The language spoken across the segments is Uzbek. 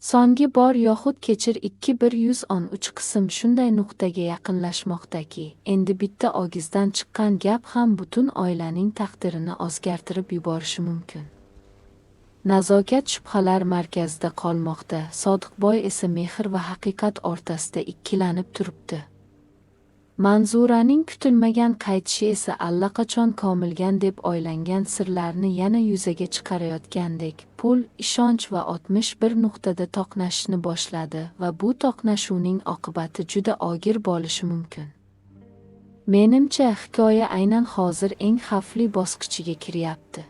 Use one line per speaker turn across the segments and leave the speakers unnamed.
Songi bor yoxud kechir 2-113 qism shunday nuqtaga yaqinlashmoqdaki, endi bitta ogizdan chiqqan gap ham butun oilaning taqdirini o'zgartirib yuborishi mumkin. Nazokat shubhalar markazida qolmoqda, Sodiqboy esa mehr va haqiqat o'rtasida ikkilanib turibdi. Manzuraning kutilmagan qaytishi esa allaqachon komilgan deb o'ylangan sirlarni yana yuzaga chiqarayotgandek, pul, ishonch va 61 nuqtada to'qnashishni boshladi va bu to'qnashuvning oqibati juda og'ir bo'lishi mumkin. Menimcha, hikoya aynan hozir eng xavfli bosqichiga kiryapti.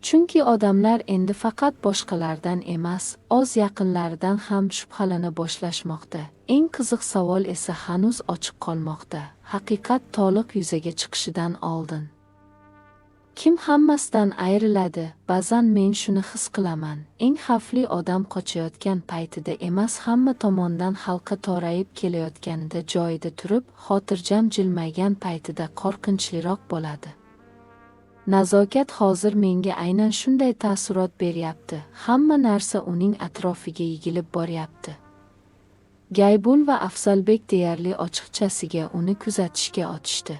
Chunki odamlar endi faqat boshqalardan emas, o'z yaqinlaridan ham shubhalana boshlashmoqda. Eng qiziq savol esa hanuz ochiq qolmoqda. Haqiqat to'liq yuzaga chiqishidan oldin kim hammasidan ayriladi? Ba'zan men shuni his qilaman. Eng xavfli odam qochayotgan paytida emas, hamma tomondan halqa torayib kelayotganida joyida turib, xotirjam jilmaygan paytida qo'rqinchliroq bo'ladi. Nazokat hozir menga aynan shunday taassurot beryapti. Hamma narsa uning atrofiga yigilib boryapti. Gaybul va Afzalbek deyarli ochiqchasiga uni kuzatishga o'tishdi.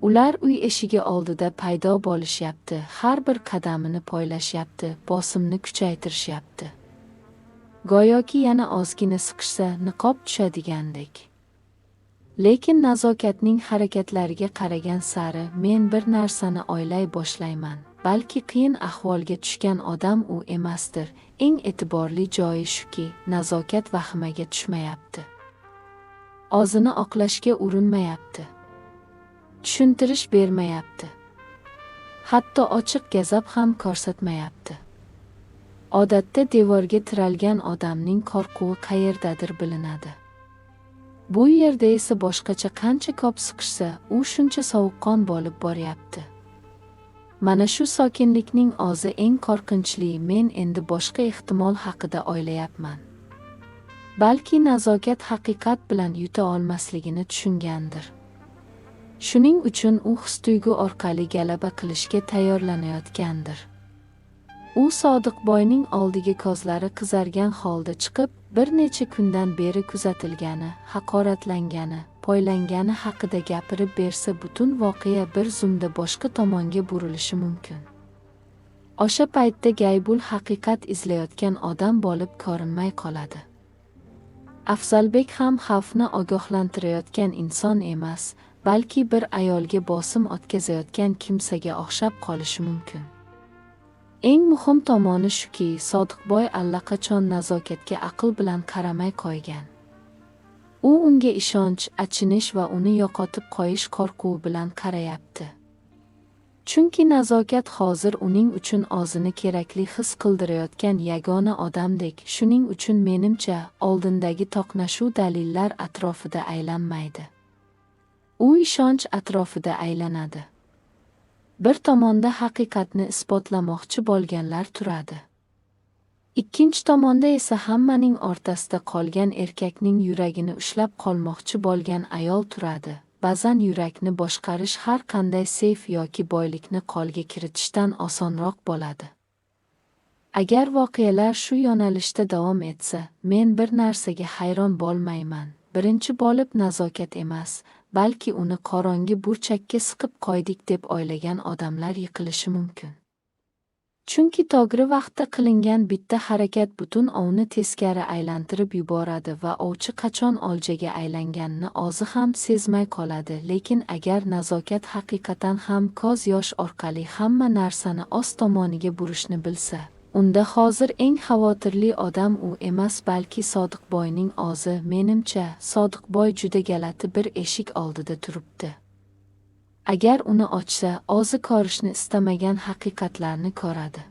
Ular uy eshigi oldida paydo bo'lishyapti, har bir qadamini poylashyapti, bosimni kuchaytirishyapti. Go'yoki yana ozgina siqishsa niqob tushadigandek. Lekin nazokatning harakatlariga qaragan sari men bir narsani o'ylay boshlayman. Balki qiyin ahvolga tushgan odam u emasdir. Eng e'tiborli joyi shuki, nazokat vahimaga tushmayapti. O'zini oqlashga urinmayapti. Tushuntirish bermayapti. Hatto ochiq gazab ham ko'rsatmayapti. Odatda devorga tiralgan odamning qo'rquvi qayerdadir bilinadi. Bu yerda esa boshqacha, qancha ko'p siqishsa, u shuncha sovuqqon bo'lib boryapti. Mana shu sokinlikning o'zi eng qo'rqinchli. Men endi boshqa ehtimol haqida o'ylayapman. Balki nazokat haqiqat bilan yuta olmasligini tushungandir. Shuning uchun u his-tuyg'u orqali g'alaba qilishga tayyorlanayotgandir. U Sodiqboyning oldiga ko'zlari qizargan holda chiqib, bir necha kundan beri kuzatilgani, haqoratlangani, poylangani haqida gapirib bersa, butun voqea bir zumda boshqa tomonga burilishi mumkin. O'sha paytda Gaybul haqiqat izlayotgan odam bo'lib ko'rinmay qoladi. Afzalbek ham xavfni ogohlantirayotgan inson emas, balki bir ayolga bosim o'tkazayotgan kimsaga o'xshab qolishi mumkin. Eng muhim tomoni shuki, Sodiqboy allaqachon nazokatga aql bilan qaramay qo'ygan. U unga ishonch, achinish va uni yo'qotib qo'yish qo'rquvi bilan qarayapti. Chunki nazokat hozir uning uchun o'zini kerakli his qildirayotgan yagona odamdek. Shuning uchun menimcha, oldindagi to'qnashuv dalillar atrofida aylanmaydi. U ishonch atrofida aylanadi. Bir tomonda haqiqatni isbotlamoqchi bo'lganlar turadi. Ikkinchi tomonda esa hammaning o'rtasida qolgan erkakning yuragini ushlab qolmoqchi bo'lgan ayol turadi. Ba'zan yurakni boshqarish har qanday seyf yoki boylikni qo'lga kiritishdan osonroq bo'ladi. Agar voqealar shu yo'nalishda davom etsa, men bir narsaga hayron bo'lmayman. Birinchi bo'lib nazokat emas, balki uni qorong'i burchakka siqib qo'ydik deb o'ylagan odamlar yiqilishi mumkin. Chunki to'g'ri vaqtda qilingan bitta harakat butun ovni teskari aylantirib yuboradi va ovchi qachon oljaga aylanganini o'zi ham sezmay qoladi. Lekin agar nazokat haqiqatan ham ko'z yosh orqali hamma narsani o'z tomoniga burishni bilsa, unda hozir eng xavotirli odam u emas, balki Sodiqboyning o'zi. Menimcha, Sodiqboy juda g'alati bir eshik oldida turibdi. Agar uni ochsa, o'zi ko'rishni istamagan haqiqatlarni ko'radi.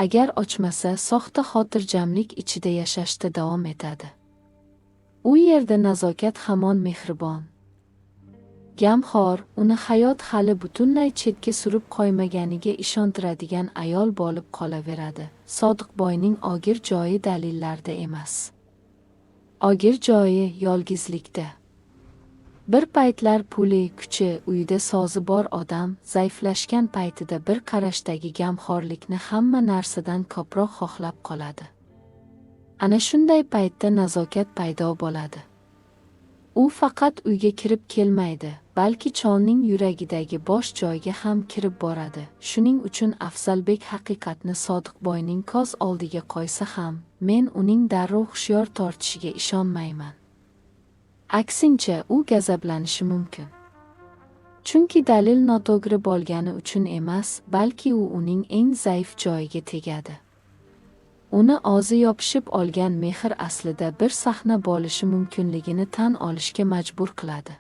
Agar ochmasa, soxta xotirjamlik ichida yashashda davom etadi. U yerda nazokat hamon mehribon, gamxo'r, uni hayot hali butunlay chetga surib qo'ymaganiga ishontiradigan ayol bo'lib qolaveradi. Sodiqboyning og'ir joyi dalillarda emas. Og'ir joyi yolg'izlikda. Bir paytlar puli, kuchi, uyida so'zi bor odam zaiflashgan paytida bir qarashdagi gamxo'rlikni hamma narsadan ko'proq xohlab qoladi. Ana shunday paytda nazokat paydo bo'ladi. U faqat uyga kirib kelmaydi, balki cholning yuragidagi bosh joyiga ham kirib boradi. Shuning uchun Afzalbek haqiqatni Sodiqboyning ko'z oldiga qo'ysa ham, men uning darrov hushyor tortishiga ishonmayman. Aksincha, u gazablanishi mumkin. Chunki dalil noto'g'ri bo'lgani uchun emas, balki u uning eng zaif joyiga tegadi. Uni og'zi yopishib olgan mehr aslida bir sahna bo'lishi mumkinligini tan olishga majbur qiladi.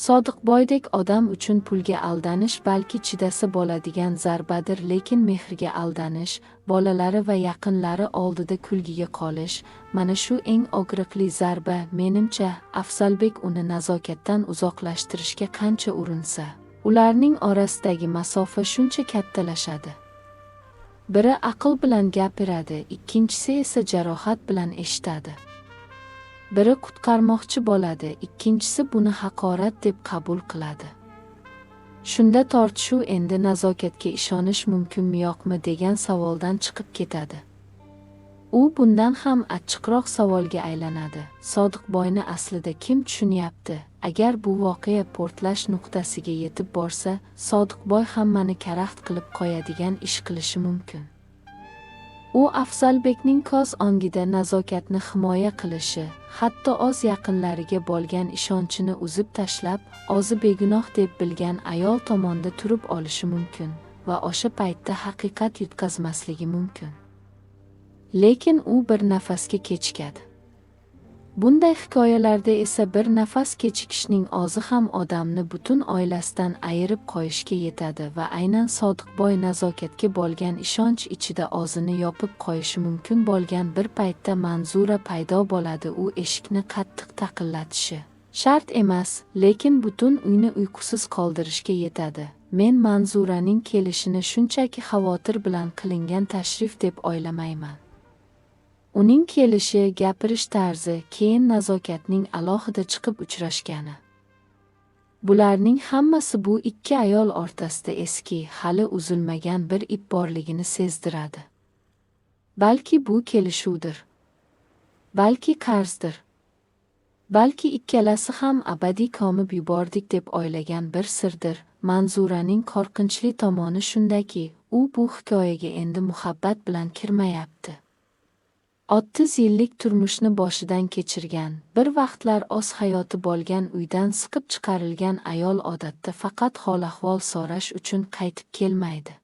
Sodiqboydek odam uchun pulga aldanish balki chidasa bo'ladigan zarbadir, lekin mehrga aldanish, bolalari va yaqinlari oldida kulgiga qolish, mana shu eng og'riqli zarba. Menimcha, Afzalbek uni nazokatdan uzoqlashtirishga qancha urinsa, ularning orasidagi masofa shuncha kattalashadi. Biri aql bilan gapiradi, ikkinchisi esa jarohat bilan eshitadi. Biri qutqarmoqchi bo'ladi, ikkinchisi buni haqorat deb qabul qiladi. Shunda tortishuv endi nazokatga ishonish mumkinmi-yo'qmi degan savoldan chiqib ketadi. U bundan ham achchiqroq savolga aylanadi. Sodiqboyni aslida kim tushunyapti? Agar bu voqea portlash nuqtasiga yetib borsa, Sodiqboy hammani karaxt qilib qo'yadigan ish qilishi mumkin. U Afzalbekning ko'z o'ngida nazokatni himoya qilishi, hatto o'z yaqinlariga bo'lgan ishonchini uzib tashlab, o'zi begunoh deb bilgan ayol tomonda turib olishi mumkin va o'sha paytda haqiqat yutqazmasligi mumkin. Lekin u bir nafasga kechikadi. Bunday hikoyalarda esa bir nafas kechikishning o'zi ham odamni butun oilasidan ayirib qo'yishga yetadi va aynan Sodiqboy nazokatga bo'lgan ishonch ichida o'zini yopib qo'yishi mumkin bo'lgan bir paytda Manzura paydo bo'ladi. U eshikni qattiq taqillatishi shart emas, lekin butun uyni uyqusiz qoldirishga yetadi. Men Manzuraning kelishini shunchaki xavotir bilan qilingan tashrif deb o'ylamayman. Uning kelishi, gapirish tarzi, keyin nazokatning alohida chiqib uchrashgani. Bularning hammasi bu ikki ayol o'rtasida eski, hali uzilmagan bir ip borligini sezdiradi. Balki bu kelishuvdir. Balki qarzdir. Balki ikkalasi ham abadiy ko'mib yubordik deb o'ylagan bir sirdir. Manzuraning qo'rqinchli tomoni shundaki, u bu hikoyaga endi muhabbat bilan kirmayapti. 30 yillik turmushni boshidan kechirgan, bir vaqtlar o'z hayoti bo'lgan uydan siqib chiqarilgan ayol odatda faqat hol-ahvol so'rash uchun qaytib kelmaydi.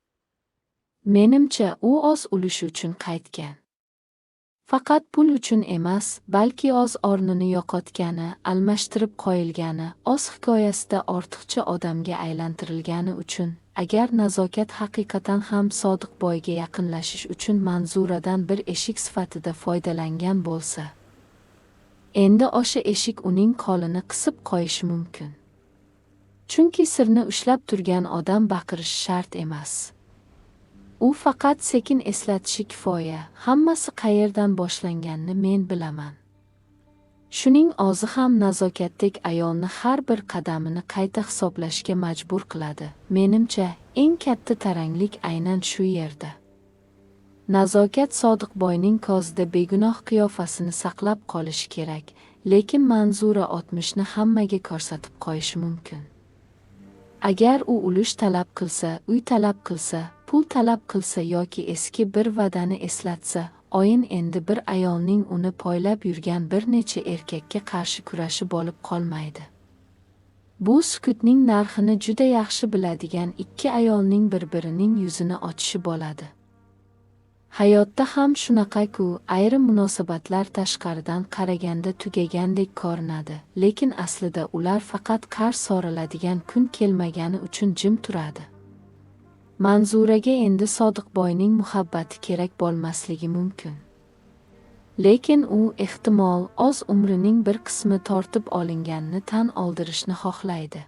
Menimcha, u o'z ulushi uchun qaytgan. Faqat pul uchun emas, balki o'z o'rnini yo'qotgani, almashtirib qo'yilgani, o'z hikoyasida ortiqcha odamga aylantirilgani uchun. Agar nazokat haqiqatan ham Sodiqboyga yaqinlashish uchun Manzuradan bir eshik sifatida foydalangan bo'lsa, endi o'sha eshik uning qo'lini qisib qo'yishi mumkin. Chunki sirni ushlab turgan odam baqirishi shart emas. U faqat sekin eslatishi kifoya. Hammasi qayerdan boshlanganini men bilaman. Shuning o'zi ham nazokatdek ayolni har bir qadamini qayta hisoblashga majbur qiladi. Menimcha, eng katta taranglik aynan shu yerda. Nazokat Sodiqboyning ko'zida begunoh qiyofasini saqlab qolishi kerak, lekin Manzura 60ni hammaga ko'rsatib qo'yishi mumkin. Agar u ulush talab qilsa, uy talab qilsa, pul talab qilsa yoki eski bir va'dani eslatsa, o'yin endi bir ayolning uni poylab yurgan bir necha erkakka qarshi kurashi bo'lib qolmaydi. Bu sukutning narxini juda yaxshi biladigan ikki ayolning bir-birining yuzini ochishi bo'ladi. Hayotda ham shunaqa-ku, ayrim munosabatlar tashqaridan qaraganda tugagandek ko'rinadi, lekin aslida ular faqat qarz so'raladigan kun kelmagani uchun jim turadi. Manzuraga endi Sodiqboyning muhabbati kerak bo'lmasligi mumkin. Lekin u ehtimol o'z umrining bir qismi tortib olinganini tan oldirishni xohlaydi.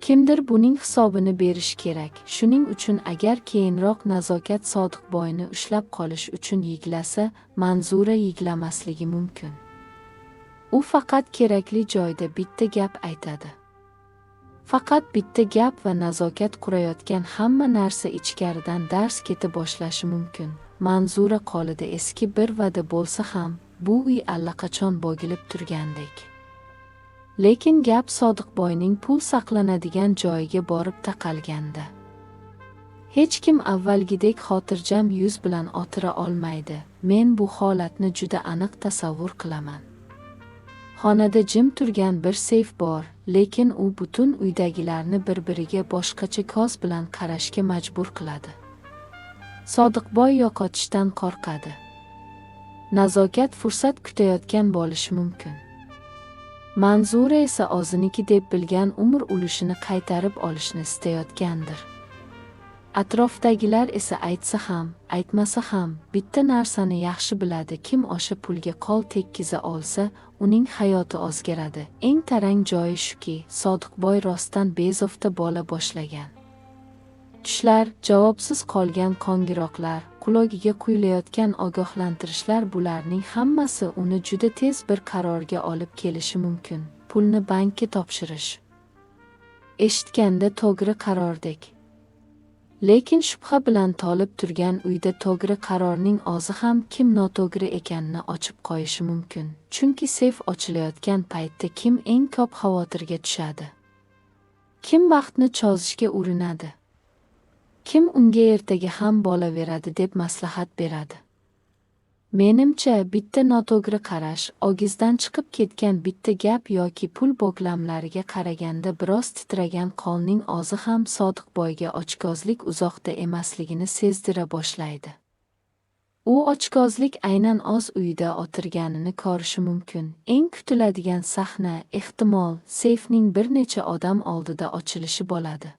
Kimdir buning hisobini berish kerak. Shuning uchun agar keyinroq nazokat Sodiqboyni ushlab qolish uchun yiglasa, Manzura yiglamasligi mumkin. U faqat kerakli joyda bitta gap aytadi. Faqat bitta gap va nazokat qurayotgan hamma narsa ichkaridan dars keta boshlashi mumkin. Manzura qo'lida eski bir va'da bo'lsa ham, bu uy allaqachon bo'gilib turgandek. Lekin gap Sodiqboyning pul saqlanadigan joyiga borib taqalgandi. Hech kim avvalgidek xotirjam yuz bilan o'tira olmaydi. Men bu holatni juda aniq tasavvur qilaman. Xonada jim turgan bir seyf bor, lekin u butun uydagilarni bir-biriga boshqacha ko'z bilan qarashga majbur qiladi. Sodiqboy yo'qotishdan qo'rqadi. Nazokat fursat kutayotgan bo'lishi mumkin. Manzura esa o'ziniki deb bilgan umr ulushini qaytarib olishni istayotgandir. Atrofdagilar esa aytsa ham, aytmasa ham bitta narsani yaxshi biladi: kim o'sha pulga qo'l tekkiza olsa, uning hayoti o'zgaradi. Eng tarang joyi shuki, Sodiqboy rostdan bezovta bo'la boshlagan. Tushlar, javobsiz qolgan qo'ng'iroqlar, quloqiga quyilayotgan ogohlantirishlar, bularning hammasi uni juda tez bir qarorga olib kelishi mumkin: pulni bankka topshirish. Eshitganda to'g'ri qarordek. Lekin shubha bilan to'lib turgan uyda to'g'ri qarorning o'zi ham kim noto'g'ri ekanini ochib qo'yishi mumkin. Chunki seyf ochilayotgan paytda kim eng ko'p xavotirga tushadi? Kim vaqtni cho'zishga urinadi? Kim unga ertaga ham bo'laveradi deb maslahat beradi? Menimcha, bitta noto'g'ri qarash, ogizdan chiqib ketgan bitta gap yoki pul bo'g'lamlariga qaraganda biroz titragan qo'lning o'zi ham Sodiqboyga ochkozlik uzoqda emasligini sezdira boshlaydi. U ochkozlik aynan o'z uyida o'tirganini ko'rishi mumkin. Eng kutiladigan sahna ehtimol seyfning bir necha odam oldida ochilishi bo'ladi.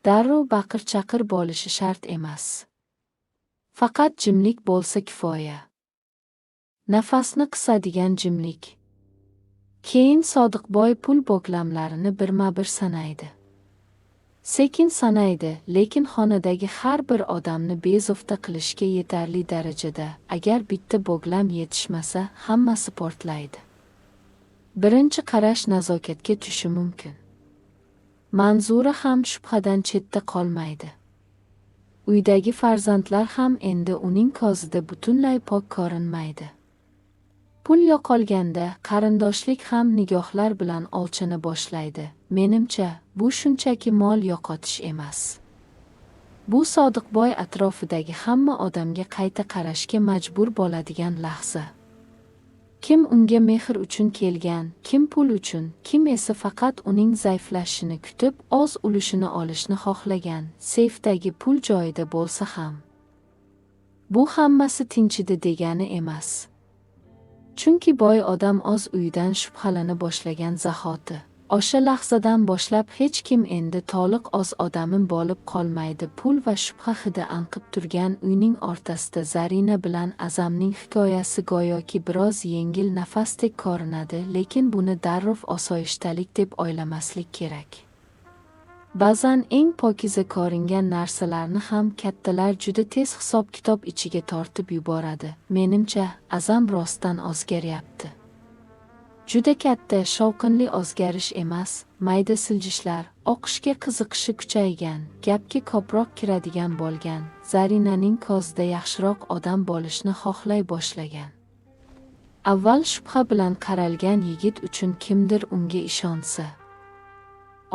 Darrov baqir-chaqir bo'lishi shart emas. Faqat jimlik bo'lsa kifoya. Nafasni qisadigan jimlik. Keyin Sodiqboy pul bo'g'lamlarini birma-bir sanaydi. Sekin sanaydi, lekin xonadagi har bir odamni bezovta qilishga yetarli darajada. Agar bitta bo'g'lam yetishmasa, hammasi portlaydi. Birinchi qarash nazokatga tushishi mumkin. Manzura ham shubhadan chetda qolmaydi. Uydagi farzandlar ham endi uning ko'zida butunlay pok ko'rinmaydi. Pul yo'qolganda qarindoshlik ham nigohlar bilan olchana boshlaydi. Menimcha, bu shunchaki mol yo'qotish emas. Bu Sodiqboy atrofidagi hamma odamga qayta qarashga majbur bo'ladigan lahza. Kim unga mehr uchun kelgan, kim pul uchun, kim esa faqat uning zaiflashishini kutib, o'z ulushini olishni xohlagan. Seyfdagi pul joyida bo'lsa ham, bu hammasi tinchidi degani emas. Chunki boy odam o'z uyidan shubhalana boshlagan zahoti, o'sha lahzadan boshlab hech kim endi to'liq o'z odamim bo'lib qolmaydi. Pul va shubha hidi anqib turgan uyning o'rtasida Zarina bilan Azamning hikoyasi go'yoki biroz yengil nafasdek ko'rinadi, lekin buni darrov osoyishtalik deb o'ylamaslik kerak. Ba'zan eng pokiza ko'ringan narsalarni ham kattalar juda tez hisob-kitob ichiga tortib yuboradi. Menimcha, Azam rostdan o'zgaryapti. Juda katta, shovqinli o'zgarish emas, mayda siljishlar, o'qishga qiziqishi kuchaygan, gapga ko'proq kiradigan bo'lgan, Zarinaning ko'zida yaxshiroq odam bo'lishni xohlay boshlagan. Avval shubha bilan qaralgan yigit uchun kimdir unga ishonsa,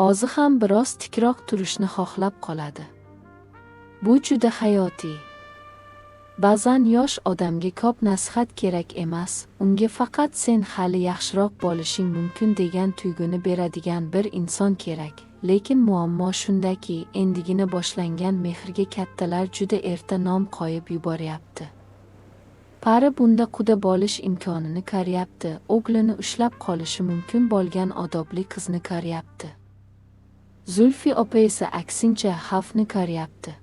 o'zi ham biroz tikroq turishni xohlab qoladi. Bu juda hayotiy. Ba'zan yosh odamga ko'p nasihat kerak emas, unga faqat sen hali yaxshiroq bo'lishing mumkin degan tuyg'uni beradigan bir inson kerak. Lekin muammo shundaki, endigina boshlangan mehrga kattalar juda erta nom qo'yib yuboryapti. Pari bunda quda bo'lish imkonini ko'ryapti, o'g'lini ushlab qolishi mumkin bo'lgan odobli qizni ko'ryapti. Zulfi opa esa aksincha xavfni ko'ryapti.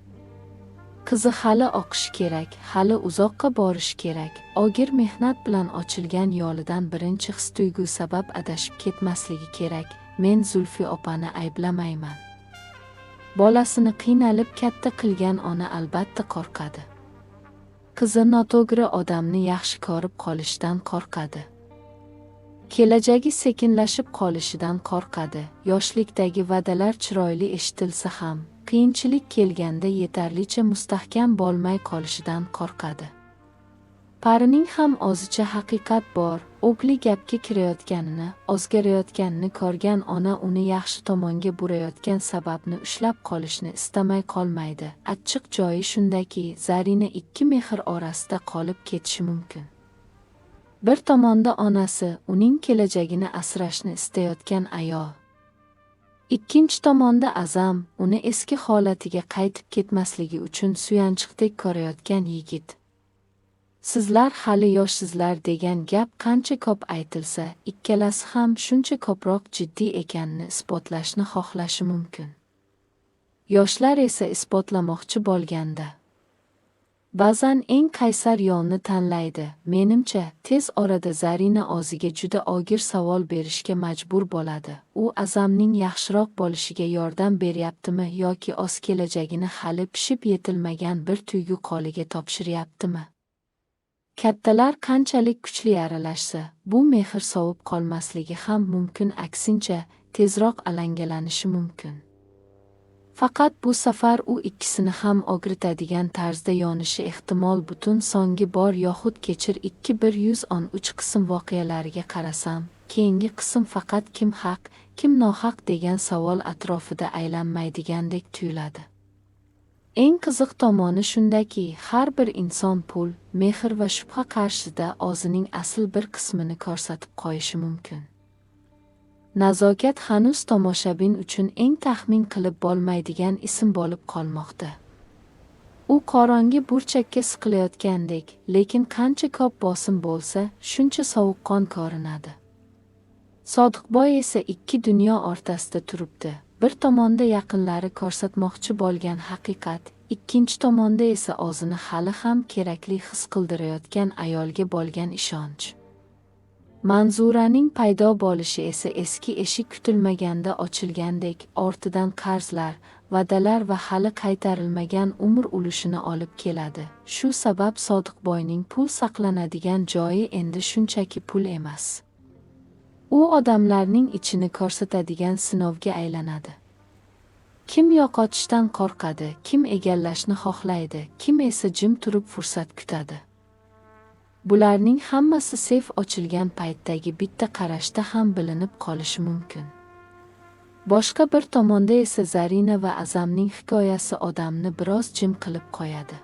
Qizi hali o'qish kerak, hali uzoqqa borish kerak. Og'ir mehnat bilan ochilgan yo'lidan birinchi his-tuyg'u sabab adashib ketmasligi kerak. Men Zulfi opani ayblamayman. Bolasini qiynalib katta qilgan ona albatta qo'rqadi. Qizi noto'g'ri odamni yaxshi ko'rib qolishdan qo'rqadi. Kelajagi sekinlashib qolishidan qo'rqadi. Yoshlikdagi va'dalar chiroyli eshitilsa ham, qiyinchilik kelganda yetarlicha mustahkam bo'lmay qolishidan qo'rqadi. Parining ham o'zicha haqiqat bor. O'g'li gapga kirayotganini, o'zgarayotganini ko'rgan ona uni yaxshi tomonga burayotgan sababni ushlab qolishni istamay qolmaydi. Achchiq joyi shundaki, Zarina ikki mehr orasida qolib ketishi mumkin. Bir tomonda onasi, uning kelajagini asrashni istayotgan ayol. Ikkinchi tomonda Azam, uni eski holatiga qaytib ketmasligi uchun suyanchiqdek ko'rayotgan yigit. Sizlar hali yoshsizlar degan gap qancha ko'p aytilsa, ikkalasi ham shuncha ko'proq jiddiy ekanini isbotlashni xohlashi mumkin. Yoshlar esa isbotlamoqchi bo'lganda ba'zan eng qaysar yo'lni tanlaydi. Menimcha, tez orada Zarina o'ziga juda og'ir savol berishga majbur bo'ladi. U Azamning yaxshiroq bo'lishiga yordam beryaptimi yoki o'z kelajagini hali pishib yetilmagan bir tuyg'u qoliga topshiryaptimi? Kattalar qanchalik kuchli aralashsa, bu mehr sovib qolmasligi ham mumkin, aksincha, tezroq alangalanishi mumkin. Faqat bu safar u ikkisini ham og'ritadigan tarzda yonishi ehtimol. Butun so'nggi bor yoxud kechir 213 qism voqealariga qarasam, keyingi qism faqat kim haq, kim nohaq degan savol atrofida aylanmaydigandek tuyuladi. Eng qiziq tomoni shundaki, har bir inson pul, mehr va shubha qarshisida o'zining asl bir qismini ko'rsatib qo'yishi mumkin. Nazokat hanuz tomoshabin uchun eng taxmin qilib bo'lmaydigan ism bo'lib qolmoqda. U qorong'i burchakka siqilayotgandek, lekin qancha ko'p bosim bo'lsa, shuncha sovuqqon ko'rinadi. Sodiqboy esa ikki dunyo o'rtasida turibdi. Bir tomonda yaqinlari ko'rsatmoqchi bo'lgan haqiqat, ikkinchi tomonda esa o'zini hali ham kerakli his qildirayotgan ayolga bo'lgan ishonch. Manzuraning paydo bo'lishi esa eski eshik kutilmaganda ochilgandek, ortidan qarzlar, va'dalar va hali qaytarilmagan umr ulushini olib keladi. Shu sabab Sodiqboyning pul saqlanadigan joyi endi shunchaki pul emas. U odamlarning ichini ko'rsatadigan sinovga aylanadi. Kim yo'qotishdan qo'rqadi, kim egallashni xohlaydi, kim esa jim turib fursat kutadi. Bularning hammasi seyf ochilgan paytdagi bitta qarashda ham bilinib qolishi mumkin. Boshqa bir tomonda esa Zarina va Azamning hikoyasi odamni biroz jim qilib qo'yadi.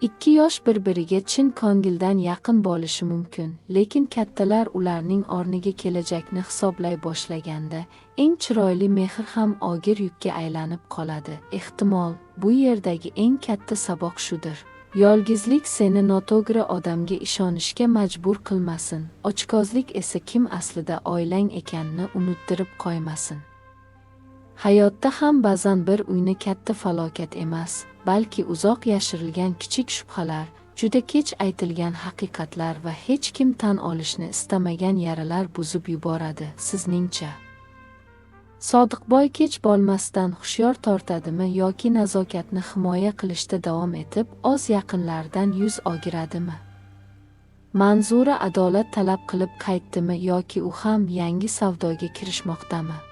Ikki yosh bir-biriga chin ko'ngildan yaqin bo'lishi mumkin, lekin kattalar ularning o'rniga kelajakni hisoblay boshlaganda, eng chiroyli mehr ham og'ir yukka aylanib qoladi. Ehtimol, bu yerdagi eng katta saboq shudir. Yolg'izlik seni noto'g'ri odamga ishonishga majbur qilmasin, ochkozlik esa kim aslida oilang ekanini unuttirib qo'ymasin. Hayotda ham ba'zan bir uyni katta falokat emas, balki uzoq yashirilgan kichik shubhalar, juda kech aytilgan haqiqatlar va hech kim tan olishni istamagan yaralar buzib yuboradi. Sizningcha? Sodiqboy kech bo'lmasdan hushyor tortadimi yoki nazokatni himoya qilishda davom etib, o'z yaqinlaridan yuz o'giradimi? Manzura adolat talab qilib qaytdimi yoki u ham yangi savdoga kirishmoqdami?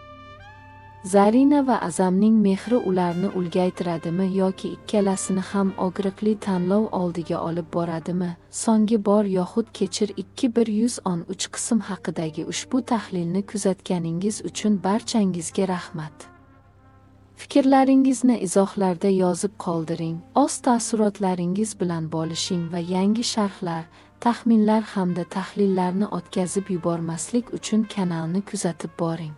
Zarina va Azamning mehri ularni ulgaytiradimi yoki ikkalasini ham og'riqli tanlov oldiga olib boradimi? So'nggi bor yoxud kechir 213 qism haqidagi ushbu tahlilni kuzatganingiz uchun barchangizga rahmat. Fikrlaringizni izohlarda yozib qoldiring, o'z taassurotlaringiz bilan bo'lishing va yangi sharhlar, taxminlar hamda tahlillarni o'tkazib yubormaslik uchun kanalni kuzatib boring.